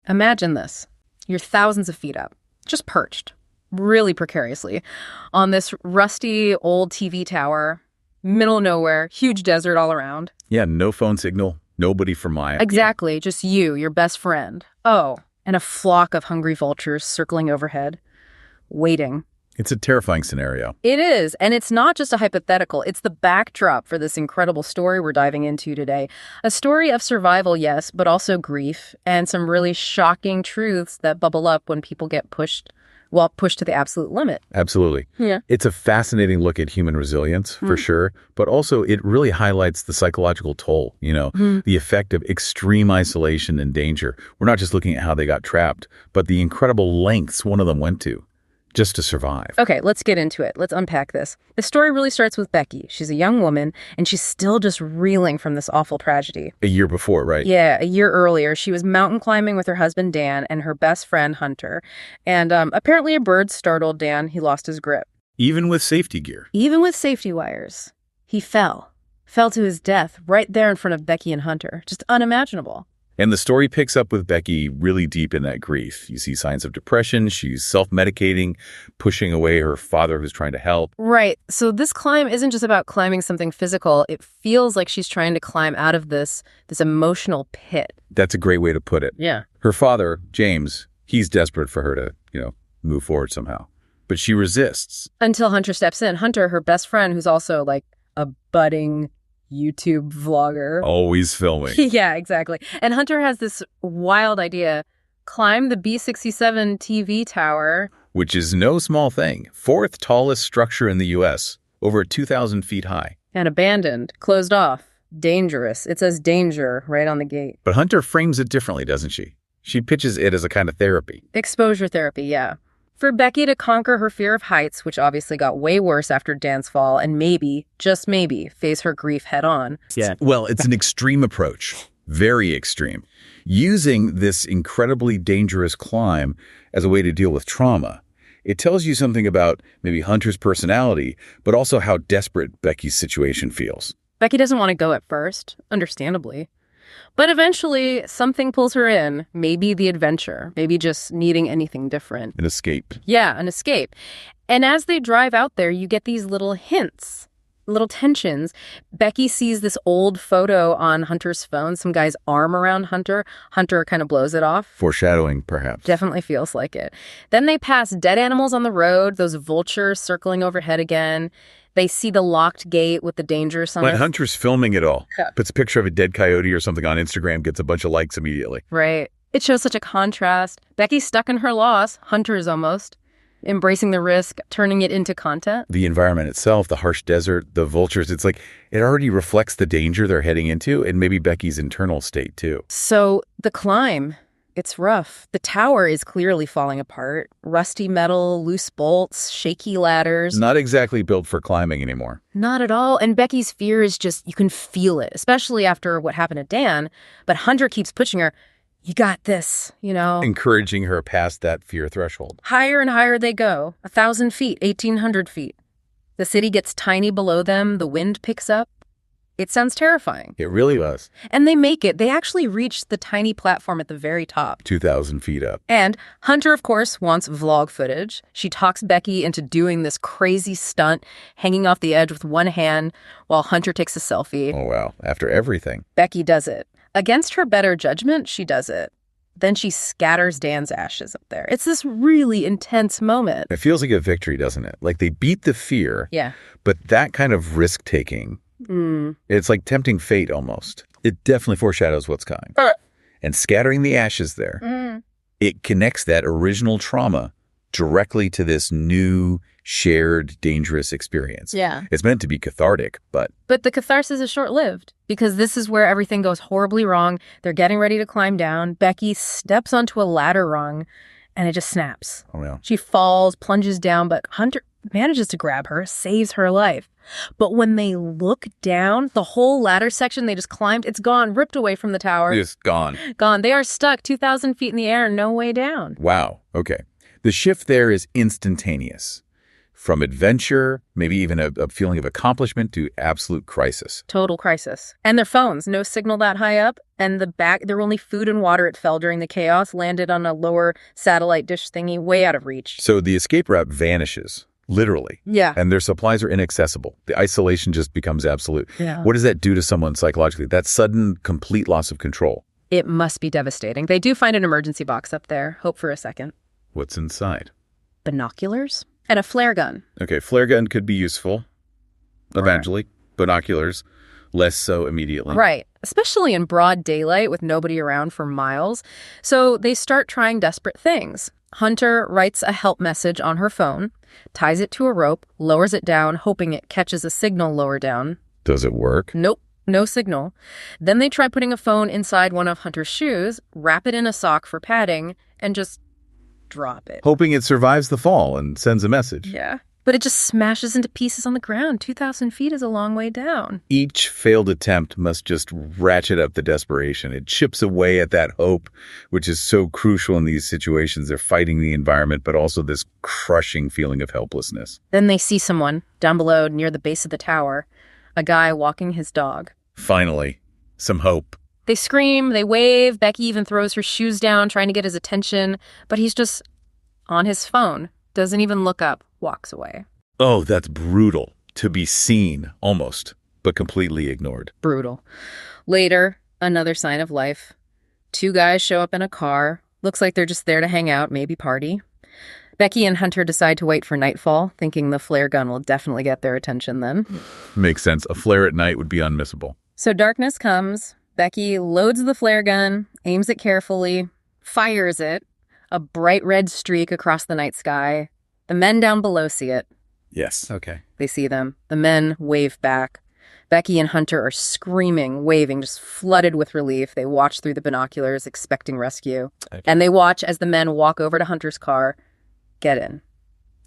Imagine this. You're thousands of feet up, just perched, really precariously, on this rusty old TV tower, middle of nowhere, huge desert all around. Yeah, no phone signal, nobody for miles. Exactly, just you, your best friend. Oh, and a flock of hungry vultures circling overhead, waiting. It's a terrifying scenario. It is, and it's not just a hypothetical. It's the backdrop for this incredible story we're diving into today. A story of survival, yes, but also grief and some really shocking truths that bubble up when people get pushed to the absolute limit. Absolutely. Yeah. It's a fascinating look at human resilience, for sure, but also it really highlights the psychological toll, the effect of extreme isolation and danger. We're not just looking at how they got trapped, but the incredible lengths one of them went to just to survive. Okay, let's get into it. Let's unpack this. The story really starts with Becky. She's a young woman, and she's still just reeling from this awful tragedy. A year before, right? Yeah, a year earlier, she was mountain climbing with her husband, Dan, and her best friend, Hunter. And apparently a bird startled Dan. He lost his grip. Even with safety gear. Even with safety wires. He fell to his death right there in front of Becky and Hunter. Just unimaginable. And the story picks up with Becky really deep in that grief. You see signs of depression. She's self-medicating, pushing away her father who's trying to help. Right. So this climb isn't just about climbing something physical. It feels like she's trying to climb out of this emotional pit. That's a great way to put it. Yeah. Her father, James, he's desperate for her to, move forward somehow. But she resists. Until Hunter steps in. Hunter, her best friend, who's also like a budding YouTube vlogger. Always filming. Yeah, exactly. And Hunter has this wild idea. Climb the B67 TV tower. Which is no small thing. 4th tallest structure in the U.S. Over 2,000 feet high. And abandoned. Closed off. Dangerous. It says danger right on the gate. But Hunter frames it differently, doesn't she? She pitches it as a kind of therapy. Exposure therapy, yeah. For Becky to conquer her fear of heights, which obviously got way worse after Dan's fall, and maybe, just maybe, face her grief head on. Yeah. Well, it's an extreme approach. Very extreme. Using this incredibly dangerous climb as a way to deal with trauma. It tells you something about maybe Hunter's personality, but also how desperate Becky's situation feels. Becky doesn't want to go at first, understandably. But eventually, something pulls her in. Maybe the adventure. Maybe just needing anything different. An escape. Yeah, an escape. And as they drive out there, you get these little hints, little tensions. Becky sees this old photo on Hunter's phone, some guy's arm around Hunter. Hunter kind of blows it off. Foreshadowing, perhaps. Definitely feels like it. Then they pass dead animals on the road, those vultures circling overhead again. They see the locked gate with the danger sign. But Hunter's filming it all. Yeah. Puts a picture of a dead coyote or something on Instagram, gets a bunch of likes immediately. Right. It shows such a contrast. Becky's stuck in her loss. Hunter is almost. Embracing the risk, turning it into content. The environment itself, the harsh desert, the vultures, it's like it already reflects the danger they're heading into and maybe Becky's internal state too. So the climb, it's rough. The tower is clearly falling apart. Rusty metal, loose bolts, shaky ladders. Not exactly built for climbing anymore. Not at all. And Becky's fear is just, you can feel it, especially after what happened to Dan. But Hunter keeps pushing her. You got this, Encouraging her past that fear threshold. Higher and higher they go. 1,000 feet, 1,800 feet. The city gets tiny below them. The wind picks up. It sounds terrifying. It really does. And they make it. They actually reach the tiny platform at the very top. 2,000 feet up. And Hunter, of course, wants vlog footage. She talks Becky into doing this crazy stunt, hanging off the edge with one hand while Hunter takes a selfie. Oh, wow. After everything. Becky does it. Against her better judgment, she does it. Then she scatters Dan's ashes up there. It's this really intense moment. It feels like a victory, doesn't it? Like they beat the fear. Yeah. But that kind of risk-taking, it's like tempting fate almost. It definitely foreshadows what's coming. And scattering the ashes there, it connects that original trauma directly to this new, shared, dangerous experience. Yeah. It's meant to be cathartic, but... But the catharsis is short-lived, because this is where everything goes horribly wrong. They're getting ready to climb down. Becky steps onto a ladder rung, and it just snaps. Oh, no. She falls, plunges down, but Hunter manages to grab her, saves her life. But when they look down, the whole ladder section they just climbed, it's gone, ripped away from the tower. Just gone. Gone. They are stuck 2,000 feet in the air, no way down. Wow. Okay. The shift there is instantaneous. From adventure, maybe even a feeling of accomplishment to absolute crisis. Total crisis. And their phones, no signal that high up. And there were only food and water it fell during the chaos, landed on a lower satellite dish thingy way out of reach. So the escape route vanishes, literally. Yeah. And their supplies are inaccessible. The isolation just becomes absolute. Yeah. What does that do to someone psychologically? That sudden, complete loss of control. It must be devastating. They do find an emergency box up there. Hope for a second. What's inside? Binoculars? And a flare gun. Okay, flare gun could be useful eventually. Right. Binoculars, less so immediately. Right, especially in broad daylight with nobody around for miles. So they start trying desperate things. Hunter writes a help message on her phone, ties it to a rope, lowers it down, hoping it catches a signal lower down. Does it work? Nope, no signal. Then they try putting a phone inside one of Hunter's shoes, wrap it in a sock for padding, and just drop it. Hoping it survives the fall and sends a message. Yeah. But it just smashes into pieces on the ground. 2,000 feet is a long way down. Each failed attempt must just ratchet up the desperation. It chips away at that hope, which is so crucial in these situations. They're fighting the environment, but also this crushing feeling of helplessness. Then they see someone down below near the base of the tower, a guy walking his dog. Finally, some hope. They scream, they wave. Becky even throws her shoes down, trying to get his attention. But he's just on his phone, doesn't even look up, walks away. Oh, that's brutal. To be seen, almost, but completely ignored. Brutal. Later, another sign of life. 2 guys show up in a car. Looks like they're just there to hang out, maybe party. Becky and Hunter decide to wait for nightfall, thinking the flare gun will definitely get their attention then. Makes sense. A flare at night would be unmissable. So darkness comes. Becky loads the flare gun, aims it carefully, fires it. A bright red streak across the night sky. The men down below see it. Yes. Okay. They see them. The men wave back. Becky and Hunter are screaming, waving, just flooded with relief. They watch through the binoculars, expecting rescue. Okay. And they watch as the men walk over to Hunter's car, get in,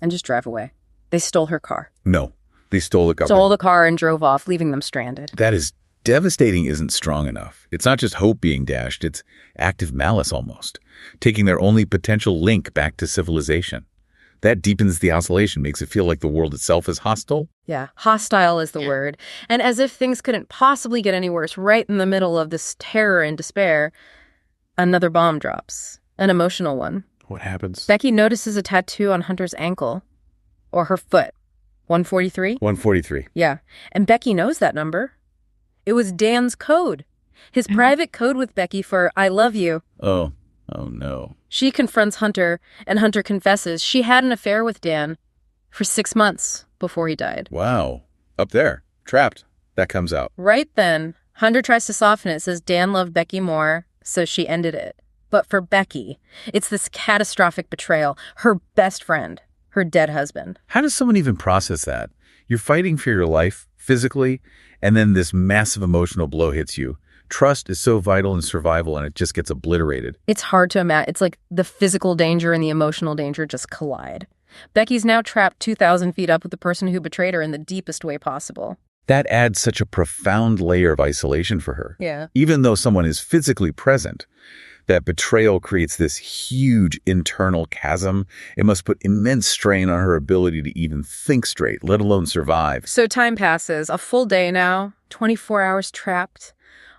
and just drive away. They stole her car. No, they stole the car. Stole the car and drove off, leaving them stranded. That is devastating isn't strong enough. It's not just hope being dashed, it's active malice almost, taking their only potential link back to civilization. That deepens the isolation, makes it feel like the world itself is hostile. Yeah, hostile is the word. And as if things couldn't possibly get any worse, right in the middle of this terror and despair, another bomb drops, an emotional one. What happens? Becky notices a tattoo on Hunter's ankle, or her foot. 143? 143. Yeah, and Becky knows that number. It was Dan's code. His private code with Becky for I love you. Oh no. She confronts Hunter, and Hunter confesses she had an affair with Dan for 6 months before he died. Wow. Up there. Trapped. That comes out. Right then, Hunter tries to soften it, says Dan loved Becky more, so she ended it. But for Becky, it's this catastrophic betrayal. Her best friend, her dead husband. How does someone even process that? You're fighting for your life, physically, and then this massive emotional blow hits you. Trust is so vital in survival, and it just gets obliterated. It's hard to imagine. It's like the physical danger and the emotional danger just collide. Becky's now trapped 2,000 feet up with the person who betrayed her in the deepest way possible. That adds such a profound layer of isolation for her. Yeah. Even though someone is physically present, that betrayal creates this huge internal chasm. It must put immense strain on her ability to even think straight, let alone survive. So time passes, a full day now, 24 hours trapped,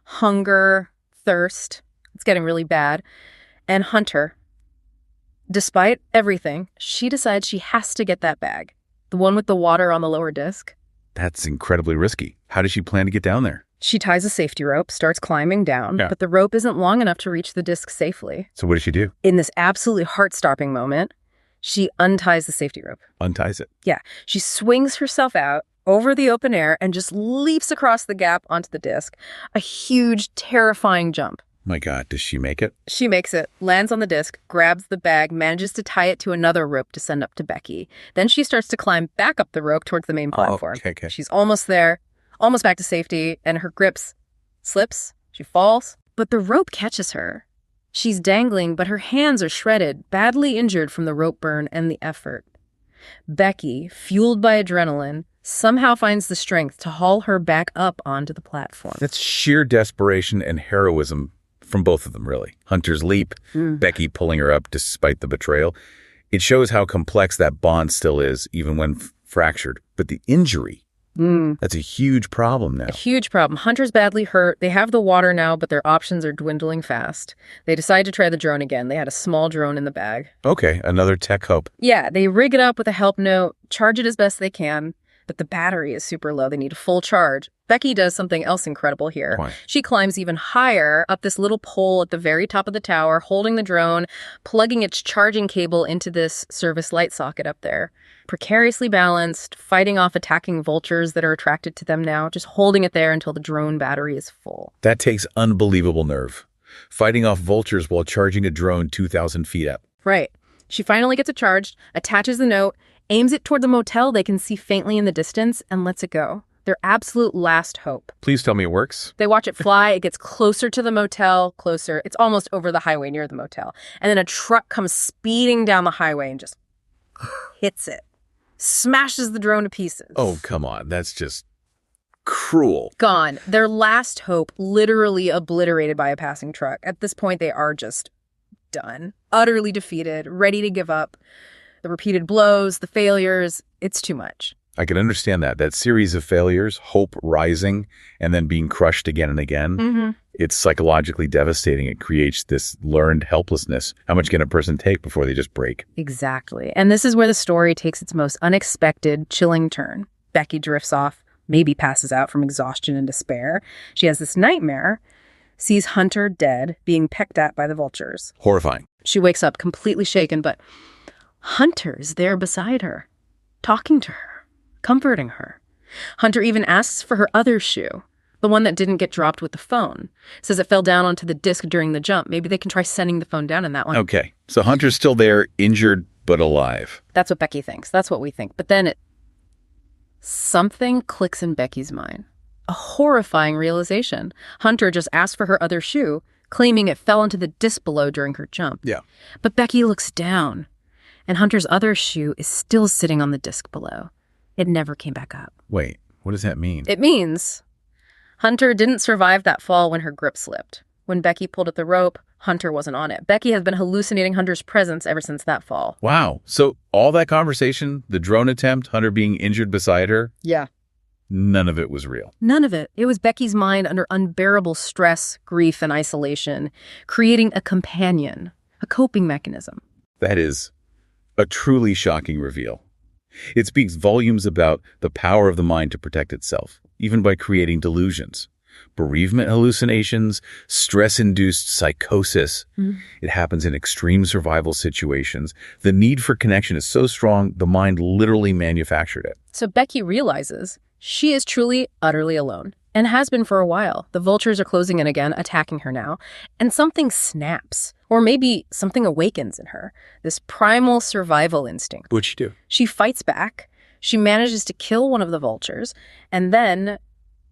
hunger, thirst. It's getting really bad. And Hunter, despite everything, she decides she has to get that bag, the one with the water on the lower disc. That's incredibly risky. How does she plan to get down there? She ties a safety rope, starts climbing down, but the rope isn't long enough to reach the disc safely. So what does she do? In this absolutely heart-stopping moment, she unties the safety rope. Unties it? Yeah. She swings herself out over the open air and just leaps across the gap onto the disc. A huge, terrifying jump. My God, does she make it? She makes it, lands on the disc, grabs the bag, manages to tie it to another rope to send up to Becky. Then she starts to climb back up the rope towards the main platform. Okay. She's almost there, almost back to safety, and her grips slips. She falls, but the rope catches her. She's dangling, but her hands are shredded, badly injured from the rope burn and the effort. Becky, fueled by adrenaline, somehow finds the strength to haul her back up onto the platform. That's sheer desperation and heroism from both of them, really. Hunter's leap, Becky pulling her up despite the betrayal. It shows how complex that bond still is, even when fractured. But the injury, that's a huge problem now. A huge problem. Hunter's badly hurt. They have the water now, but their options are dwindling fast. They decide to try the drone again. They had a small drone in the bag. Okay, another tech hope. Yeah, they rig it up with a help note, charge it as best they can, but the battery is super low. They need a full charge. Becky does something else incredible here. Why? She climbs even higher up this little pole at the very top of the tower, holding the drone, plugging its charging cable into this service light socket up there. Precariously balanced, fighting off attacking vultures that are attracted to them now, just holding it there until the drone battery is full. That takes unbelievable nerve. Fighting off vultures while charging a drone 2,000 feet up. Right. She finally gets it charged, attaches the note, aims it toward the motel they can see faintly in the distance, and lets it go. Their absolute last hope. Please tell me it works. They watch it fly. It gets closer to the motel, closer. It's almost over the highway near the motel. And then a truck comes speeding down the highway and just hits it. Smashes the drone to pieces. Oh, come on. That's just cruel. Gone. Their last hope literally obliterated by a passing truck. At this point, they are just done. Utterly defeated, ready to give up. The repeated blows, the failures, it's too much. I can understand that. That series of failures, hope rising, and then being crushed again and again. It's psychologically devastating. It creates this learned helplessness. How much can a person take before they just break? Exactly. And this is where the story takes its most unexpected, chilling turn. Becky drifts off, maybe passes out from exhaustion and despair. She has this nightmare, sees Hunter dead, being pecked at by the vultures. Horrifying. She wakes up completely shaken, but Hunter's there beside her, talking to her, comforting her. Hunter even asks for her other shoe, the one that didn't get dropped with the phone. Says it fell down onto the disc during the jump. Maybe they can try sending the phone down in that one. Okay, so Hunter's still there, injured but alive. That's what Becky thinks. That's what we think. But then something clicks in Becky's mind. A horrifying realization. Hunter just asked for her other shoe, claiming it fell into the disc below during her jump. Yeah. But Becky looks down, and Hunter's other shoe is still sitting on the disc below. It never came back up. Wait, what does that mean? It means Hunter didn't survive that fall when her grip slipped. When Becky pulled at the rope, Hunter wasn't on it. Becky has been hallucinating Hunter's presence ever since that fall. Wow. So all that conversation, the drone attempt, Hunter being injured beside her, Yeah. none of it was real. None of it. It was Becky's mind under unbearable stress, grief, and isolation, creating a companion, a coping mechanism. That is a truly shocking reveal. It speaks volumes about the power of the mind to protect itself, even by creating delusions. Bereavement hallucinations, stress-induced psychosis. It happens in extreme survival situations. The need for connection is so strong, the mind literally manufactured it. So Becky realizes she is truly, utterly alone, and has been for a while. The vultures are closing in again, attacking her now, and something snaps. Or maybe something awakens in her, this primal survival instinct. What'd she do? She fights back. She manages to kill one of the vultures, and then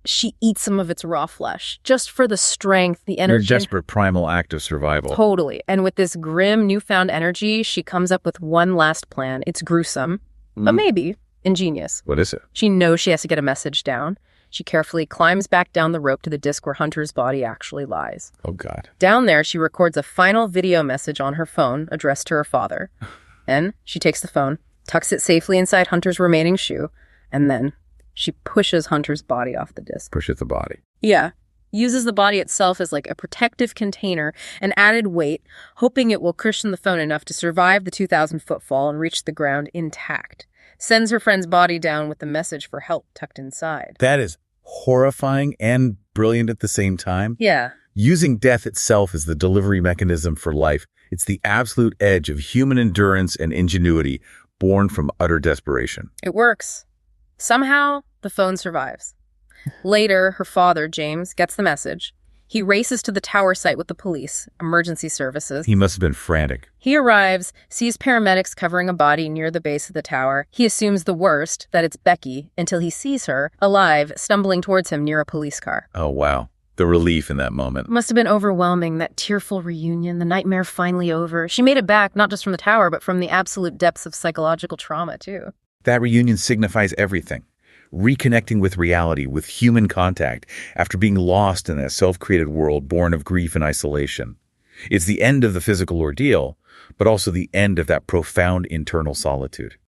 she eats some of its raw flesh, just for the strength, the energy. Her desperate primal act of survival. Totally. And with this grim, newfound energy, she comes up with one last plan. It's gruesome, but maybe ingenious. What is it? She knows she has to get a message down. She carefully climbs back down the rope to the disc where Hunter's body actually lies. Oh, God. Down there, she records a final video message on her phone addressed to her father. And she takes the phone, tucks it safely inside Hunter's remaining shoe, and then she pushes Hunter's body off the disc. Pushes the body. Yeah. Uses the body itself as like a protective container, an added weight, hoping it will cushion the phone enough to survive the 2,000-foot fall and reach the ground intact. Sends her friend's body down with the message for help tucked inside. That is horrifying and brilliant at the same time. Yeah. Using death itself as the delivery mechanism for life, it's the absolute edge of human endurance and ingenuity born from utter desperation. It works. Somehow, the phone survives. Later, her father, James, gets the message. He races to the tower site with the police, emergency services. He must have been frantic. He arrives, sees paramedics covering a body near the base of the tower. He assumes the worst, that it's Becky, until he sees her, alive, stumbling towards him near a police car. Oh, wow. The relief in that moment. Must have been overwhelming, that tearful reunion, the nightmare finally over. She made it back, not just from the tower, but from the absolute depths of psychological trauma, too. That reunion signifies everything. Reconnecting with reality, with human contact, after being lost in a self-created world born of grief and isolation. It's the end of the physical ordeal, but also the end of that profound internal solitude.